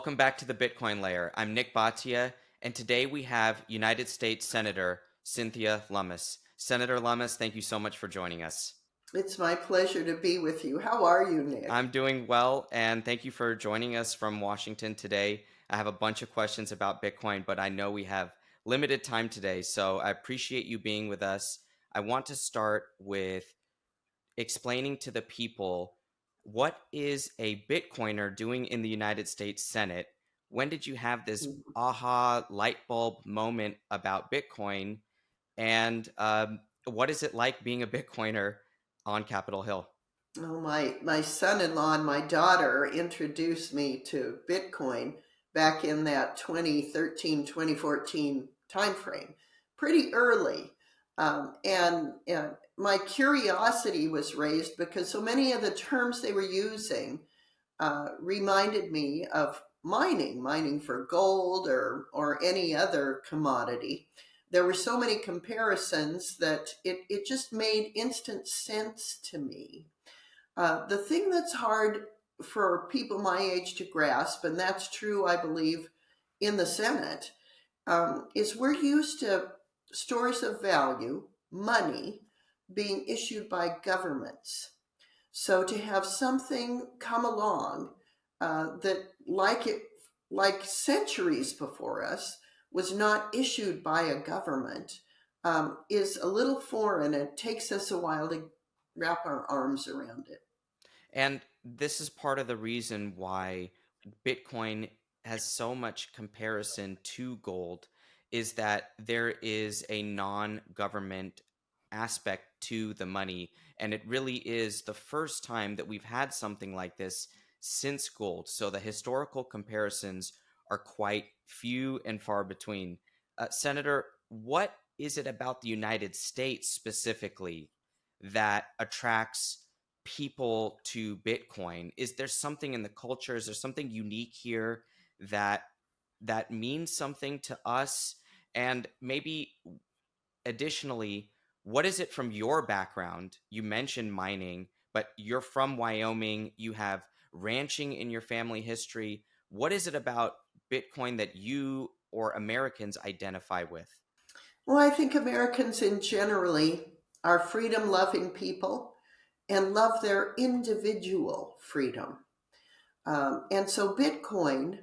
Welcome back to the Bitcoin Layer. I'm Nick Bhatia, and today we have United States Senator Cynthia Lummis. Senator Lummis, thank you so much for joining us. It's my pleasure to be with you. How are you, Nick? I'm doing well, and thank you for joining us from Washington today. I have a bunch of questions about Bitcoin, but I know we have limited time today, so I appreciate you being with us. I want to start with explaining to the people what is a Bitcoiner doing in the United States Senate. When did you have this aha light bulb moment about Bitcoin? And what is it like being a Bitcoiner on Capitol Hill? Oh, my son-in-law and my daughter introduced me to Bitcoin back in that 2013, 2014 timeframe, pretty early. And my curiosity was raised because so many of the terms they were using reminded me of mining for gold or any other commodity. There were so many comparisons that it just made instant sense to me. The thing that's hard for people my age to grasp, and that's true, I believe, in the Senate, is we're used to stores of value, money, being issued by governments. So to have something come along that, like centuries before us, was not issued by a government, is a little foreign. It takes us a while to wrap our arms around it. And this is part of the reason why Bitcoin has so much comparison to gold is that there is a non-government aspect to the money, and it really is the first time that we've had something like this since gold. So the historical comparisons are quite few and far between. Senator, what is it about the United States specifically that attracts people to Bitcoin? Is there something in the culture? Is there something unique here that means something to us? And maybe additionally, what is it from your background? You mentioned mining, but you're from Wyoming. You have ranching in your family history. What is it about Bitcoin that you or Americans identify with? Well, I think Americans in generally are freedom loving people and love their individual freedom. And so Bitcoin,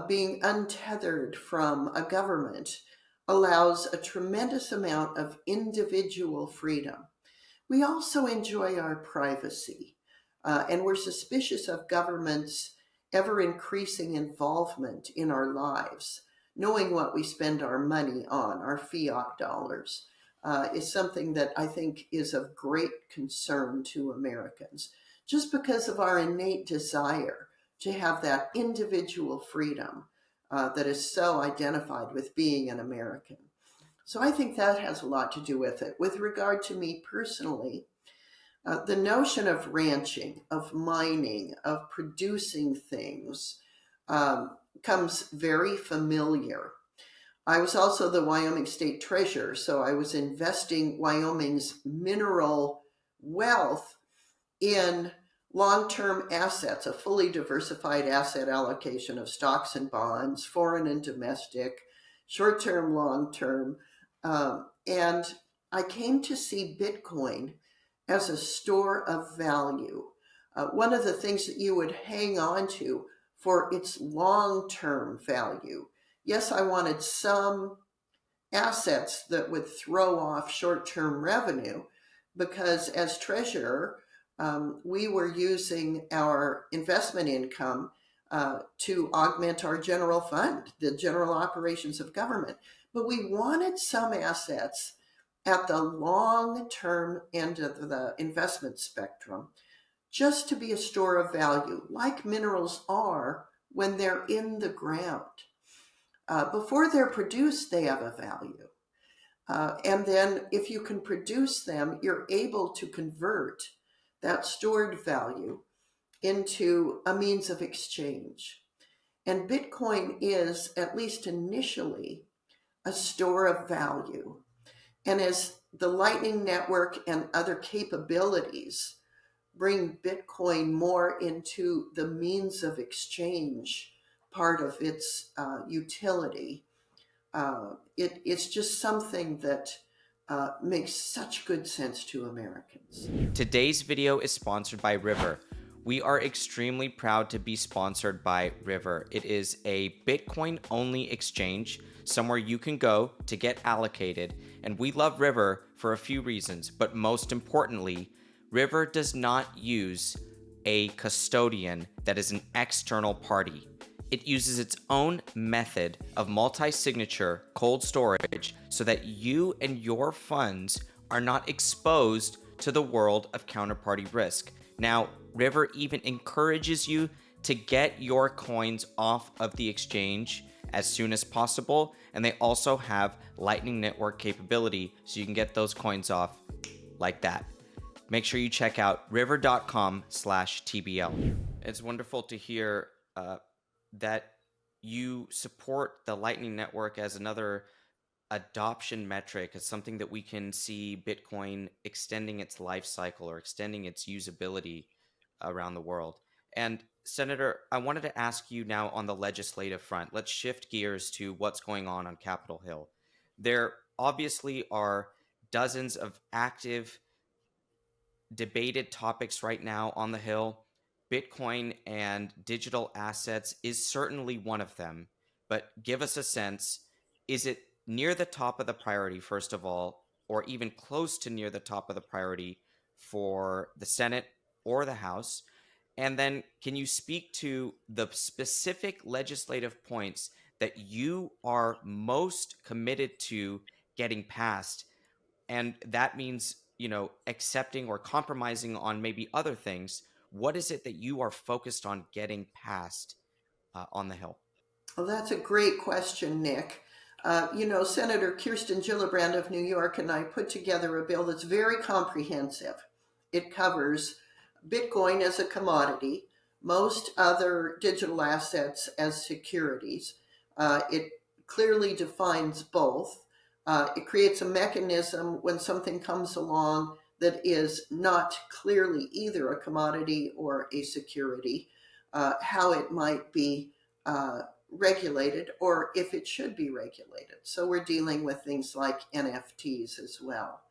being untethered from a government, allows a tremendous amount of individual freedom. We also enjoy our privacy, and we're suspicious of government's ever increasing involvement in our lives. Knowing what we spend our money on, our fiat dollars, is something that I think is of great concern to Americans, just because of our innate desire to have that individual freedom that is so identified with being an American. So I think that has a lot to do with it. With regard to me personally, the notion of ranching, of mining, of producing things comes very familiar. I was also the Wyoming State Treasurer, so I was investing Wyoming's mineral wealth in long-term assets, a fully diversified asset allocation of stocks and bonds, foreign and domestic, short-term, long-term. And I came to see Bitcoin as a store of value. One of the things that you would hang on to for its long-term value. Yes, I wanted some assets that would throw off short-term revenue because as treasurer, we were using our investment income to augment our general fund, the general operations of government. But we wanted some assets at the long-term end of the investment spectrum just to be a store of value, like minerals are when they're in the ground. Before they're produced, they have a value. And then if you can produce them, you're able to convert that stored value into a means of exchange. And Bitcoin is, at least initially, a store of value. And as the Lightning Network and other capabilities bring Bitcoin more into the means of exchange part of its utility. It's just something that makes such good sense to Americans. Today's video is sponsored by River. We are extremely proud to be sponsored by River. It is a Bitcoin-only exchange, somewhere you can go to get allocated. And we love River for a few reasons, but most importantly, River does not use a custodian that is an external party. It uses its own method of multi-signature cold storage so that you and your funds are not exposed to the world of counterparty risk. Now, River even encourages you to get your coins off of the exchange as soon as possible, and they also have Lightning Network capability so you can get those coins off like that. Make sure you check out river.com/TBL. It's wonderful to hear that you support the Lightning Network as another adoption metric, as something that we can see Bitcoin extending its life cycle or extending its usability around the world. And Senator, I wanted to ask you now on the legislative front. Let's shift gears to what's going on Capitol Hill. There obviously are dozens of active debated topics right now on the Hill. Bitcoin and digital assets is certainly one of them, but give us a sense. Is it near the top of the priority, first of all, or even close to near the top of the priority for the Senate or the House? And then can you speak to the specific legislative points that you are most committed to getting passed? And that means, accepting or compromising on maybe other things. What is it that you are focused on getting passed on the Hill? Well, that's a great question, Nick. Senator Kirsten Gillibrand of New York and I put together a bill that's very comprehensive. It covers Bitcoin as a commodity, most other digital assets as securities. It clearly defines both. It creates a mechanism when something comes along that is not clearly either a commodity or a security, how it might be regulated or if it should be regulated. So we're dealing with things like NFTs as well.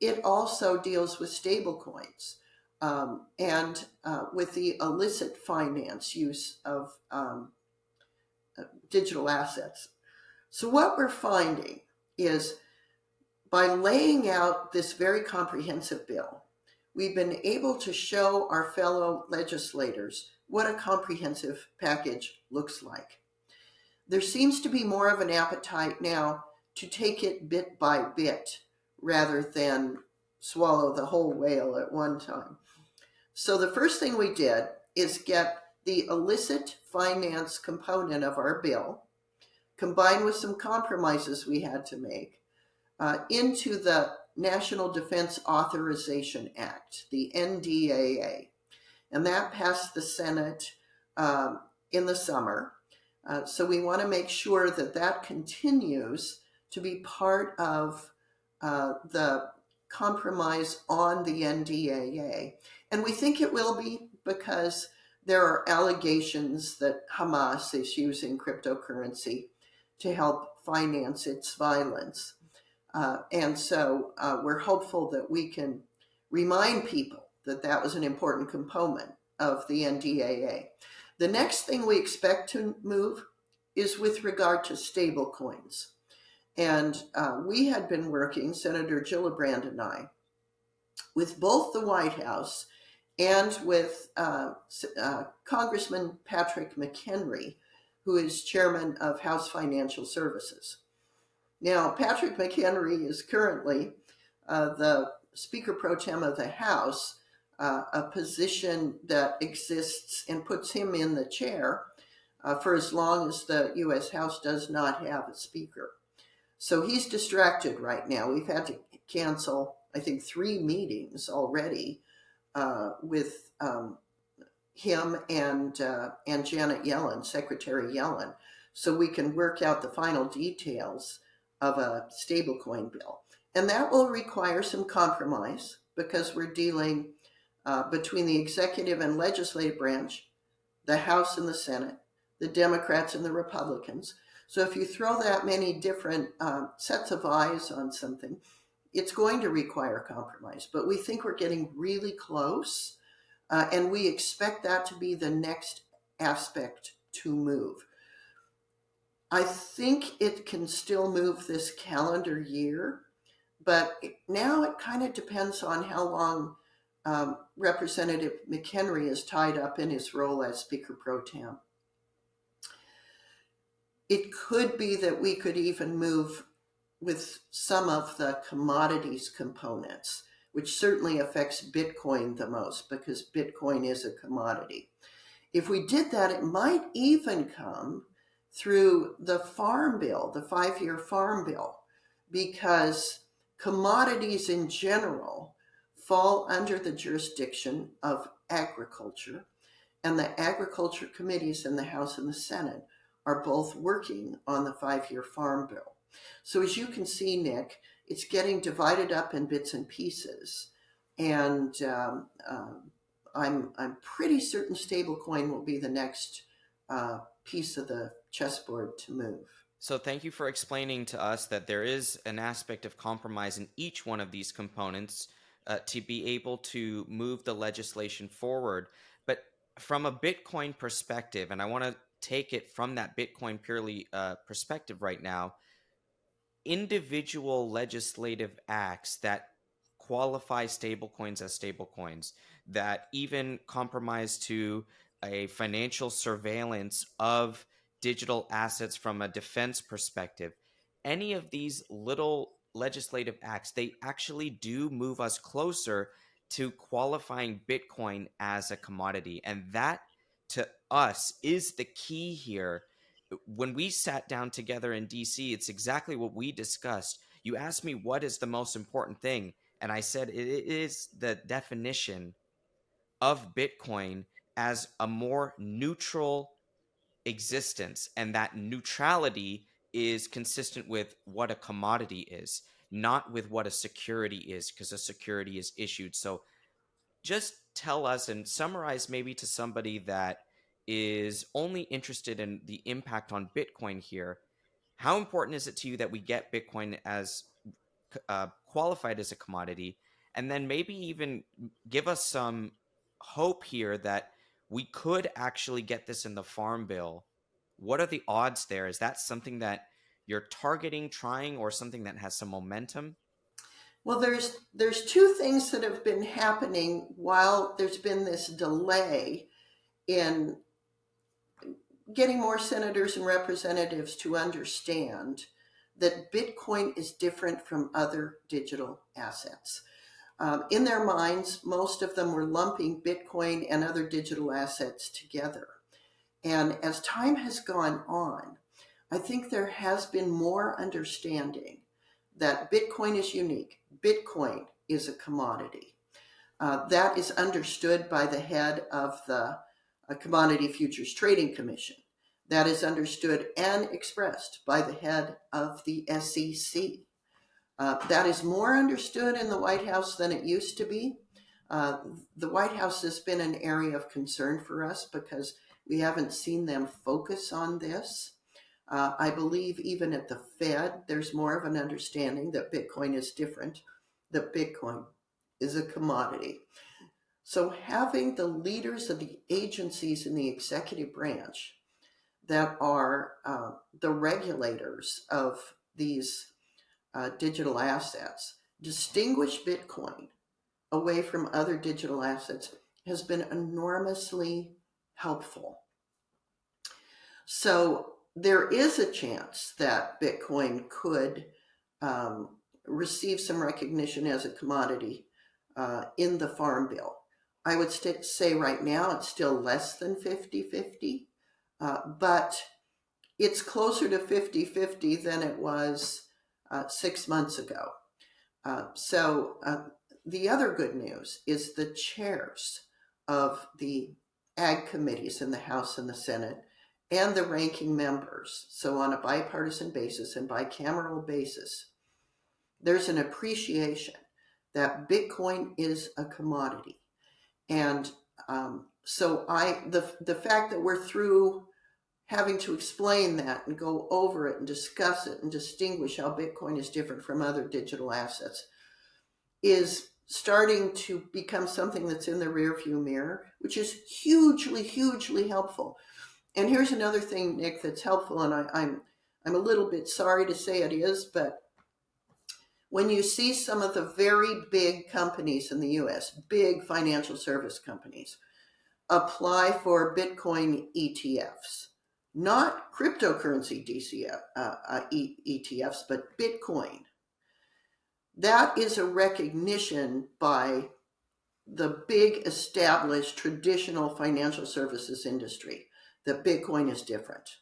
It also deals with stablecoins and with the illicit finance use of digital assets. So what we're finding is by laying out this very comprehensive bill, we've been able to show our fellow legislators what a comprehensive package looks like. There seems to be more of an appetite now to take it bit by bit rather than swallow the whole whale at one time. So the first thing we did is get the illicit finance component of our bill, combined with some compromises we had to make, into the National Defense Authorization Act, the NDAA. And that passed the Senate in the summer. So we want to make sure that that continues to be part of the compromise on the NDAA. And we think it will be because there are allegations that Hamas is using cryptocurrency to help finance its violence. And so we're hopeful that we can remind people that that was an important component of the NDAA. The next thing we expect to move is with regard to stablecoins. And we had been working, Senator Gillibrand and I, with both the White House and with Congressman Patrick McHenry, who is chairman of House Financial Services. Now, Patrick McHenry is currently the Speaker Pro Tem of the House, a position that exists and puts him in the chair for as long as the U.S. House does not have a speaker. So he's distracted right now. We've had to cancel, I think, 3 meetings already with him and Janet Yellen, Secretary Yellen, so we can work out the final details of a stablecoin bill. And that will require some compromise because we're dealing between the executive and legislative branch, the House and the Senate, the Democrats and the Republicans. So if you throw that many different sets of eyes on something, it's going to require compromise. But we think we're getting really close, and we expect that to be the next aspect to move. I think it can still move this calendar year, but now it kind of depends on how long Representative McHenry is tied up in his role as Speaker Pro Tem. It could be that we could even move with some of the commodities components, which certainly affects Bitcoin the most because Bitcoin is a commodity. If we did that, it might even come through the farm bill, the 5-year farm bill, because commodities in general fall under the jurisdiction of agriculture, and the agriculture committees in the House and the Senate are both working on the 5-year farm bill. So as you can see, Nick, it's getting divided up in bits and pieces, and I'm pretty certain stablecoin will be the next piece of the chessboard to move. So thank you for explaining to us that there is an aspect of compromise in each one of these components to be able to move the legislation forward. But from a Bitcoin perspective, and I want to take it from that Bitcoin purely perspective right now, individual legislative acts that qualify stablecoins as stablecoins, that even compromise to a financial surveillance of digital assets from a defense perspective, any of these little legislative acts, they actually do move us closer to qualifying Bitcoin as a commodity. And that, to us, is the key here. When we sat down together in DC, it's exactly what we discussed. You asked me what is the most important thing, and I said it is the definition of Bitcoin as a more neutral existence, and that neutrality is consistent with what a commodity is, not with what a security is, because a security is issued. So just tell us and summarize maybe to somebody that is only interested in the impact on Bitcoin here. How important is it to you that we get Bitcoin as qualified as a commodity? And then maybe even give us some hope here that we could actually get this in the farm bill. What are the odds there? Is that something that you're targeting, trying, or something that has some momentum? Well, there's two things that have been happening while there's been this delay in getting more senators and representatives to understand that Bitcoin is different from other digital assets. In their minds, most of them were lumping Bitcoin and other digital assets together. And as time has gone on, I think there has been more understanding that Bitcoin is unique. Bitcoin is a commodity. That is understood by the head of the Commodity Futures Trading Commission. That is understood and expressed by the head of the SEC. That is more understood in the White House than it used to be. The White House has been an area of concern for us because we haven't seen them focus on this. I believe even at the Fed, there's more of an understanding that Bitcoin is different, that Bitcoin is a commodity. So having the leaders of the agencies in the executive branch that are the regulators of these digital assets distinguish Bitcoin away from other digital assets has been enormously helpful. So there is a chance that Bitcoin could receive some recognition as a commodity in the Farm Bill. I would say right now it's still less than 50-50, but it's closer to 50-50 than it was 6 months ago. So the other good news is the chairs of the ag committees in the House and the Senate and the ranking members, so on a bipartisan basis and bicameral basis, there's an appreciation that Bitcoin is a commodity. And so the fact that we're through having to explain that and go over it and discuss it and distinguish how Bitcoin is different from other digital assets is starting to become something that's in the rearview mirror, which is hugely, hugely helpful. And here's another thing, Nick, that's helpful, and I'm a little bit sorry to say it is, but when you see some of the very big companies in the US, big financial service companies, apply for Bitcoin ETFs, not cryptocurrency ETFs, but Bitcoin. That is a recognition by the big established traditional financial services industry that Bitcoin is different.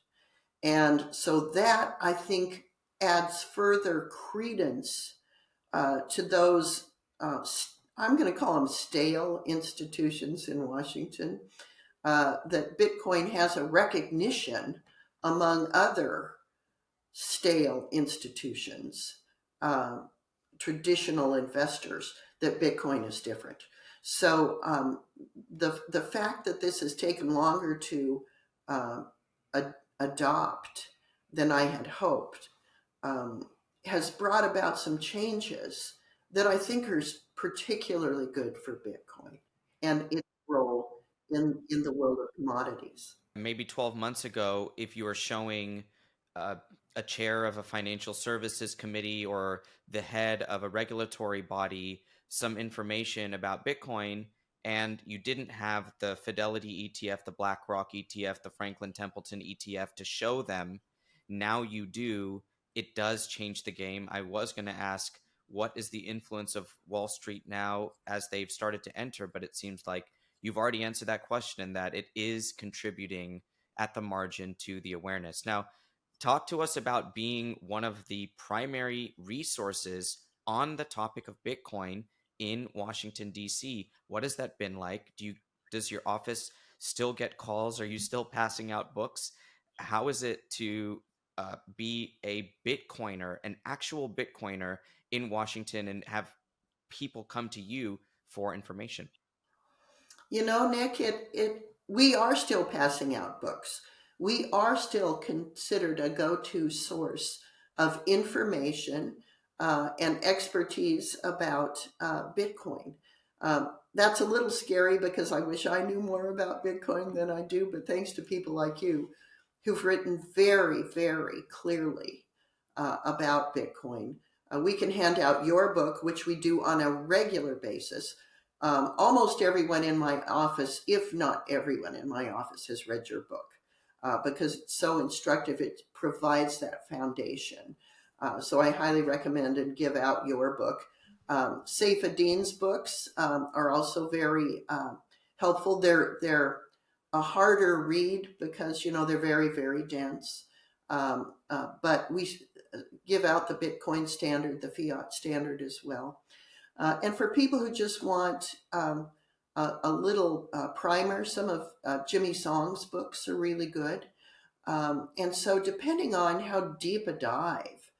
And so that, I think, adds further credence to those, I'm going to call them stale institutions in Washington, that Bitcoin has a recognition among other stale institutions, uh, traditional investors, that Bitcoin is different. So the fact that this has taken longer to uh, adopt than I had hoped um, has brought about some changes that I think are particularly good for Bitcoin and its role in the world of commodities. Maybe 12 months ago, if you were showing uh, a chair of a financial services committee or the head of a regulatory body some information about Bitcoin, and you didn't have the Fidelity ETF, the BlackRock ETF, the Franklin Templeton ETF to show them, now you do. It does change the game. I was going to ask, what is the influence of Wall Street now as they've started to enter? But it seems like you've already answered that question and that it is contributing at the margin to the awareness. Now, talk to us about being one of the primary resources on the topic of Bitcoin in Washington, D.C. What has that been like? Does your office still get calls? Are you still passing out books? How is it to be a Bitcoiner, an actual Bitcoiner in Washington, and have people come to you for information? You know, Nick, we are still passing out books. We are still considered a go-to source of information and expertise about Bitcoin. That's a little scary because I wish I knew more about Bitcoin than I do, but thanks to people like you who've written very, very clearly about Bitcoin, we can hand out your book, which we do on a regular basis. Almost everyone in my office, if not everyone in my office, has read your book because it's so instructive. It provides that foundation. So I highly recommend and give out your book. Saifa Dean's books are also very helpful. They're a harder read because they're very, very dense. But we give out the Bitcoin standard, the fiat standard as well. And for people who just want a little primer, some of Jimmy Song's books are really good. And so, depending on how deep a dive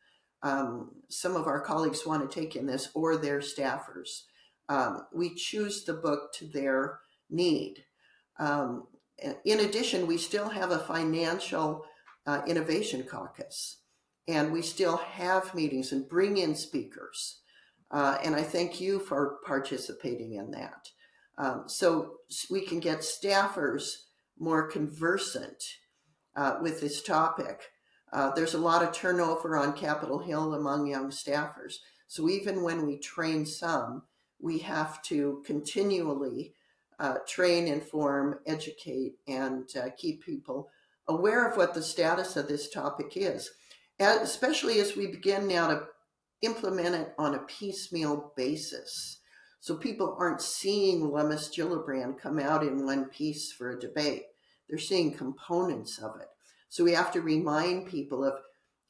some of our colleagues want to take in this or their staffers, we choose the book to their need. Um, in addition, we still have a financial innovation caucus, and we still have meetings and bring in speakers. And I thank you for participating in that. So we can get staffers more conversant with this topic. There's a lot of turnover on Capitol Hill among young staffers. So even when we train some, we have to continually train, inform, educate, and keep people aware of what the status of this topic is, especially as we begin now to implement it on a piecemeal basis. So people aren't seeing Lummis Gillibrand come out in one piece for a debate. They're seeing components of it. So we have to remind people of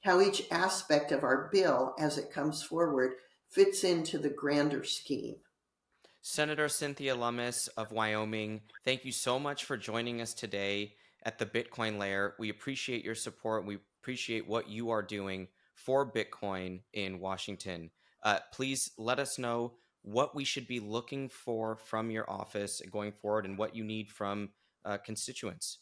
how each aspect of our bill, as it comes forward, fits into the grander scheme. Senator Cynthia Lummis of Wyoming, thank you so much for joining us today at the Bitcoin Layer. We appreciate your support. We appreciate what you are doing for Bitcoin in Washington. Please let us know what we should be looking for from your office going forward and what you need from constituents.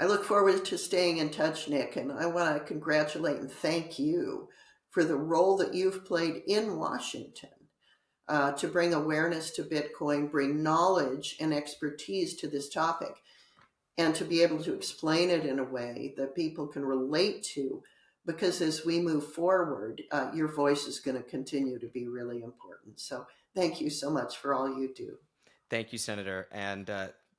I look forward to staying in touch, Nick, and I want to congratulate and thank you for the role that you've played in Washington to bring awareness to Bitcoin, bring knowledge and expertise to this topic, and to be able to explain it in a way that people can relate to. Because as we move forward, your voice is going to continue to be really important. So thank you so much for all you do. Thank you, Senator. And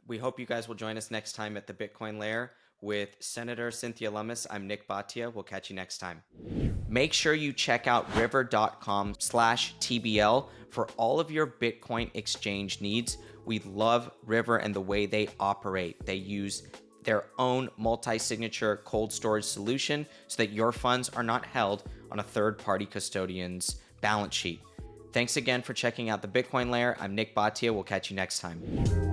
we hope you guys will join us next time at the Bitcoin Layer with Senator Cynthia Lummis. I'm Nick Bhatia. We'll catch you next time. Make sure you check out river.com/TBL for all of your Bitcoin exchange needs. We love River and the way they operate. They use their own multi-signature cold storage solution so that your funds are not held on a third-party custodian's balance sheet. Thanks again for checking out the Bitcoin Layer. I'm Nick Bhatia. We'll catch you next time.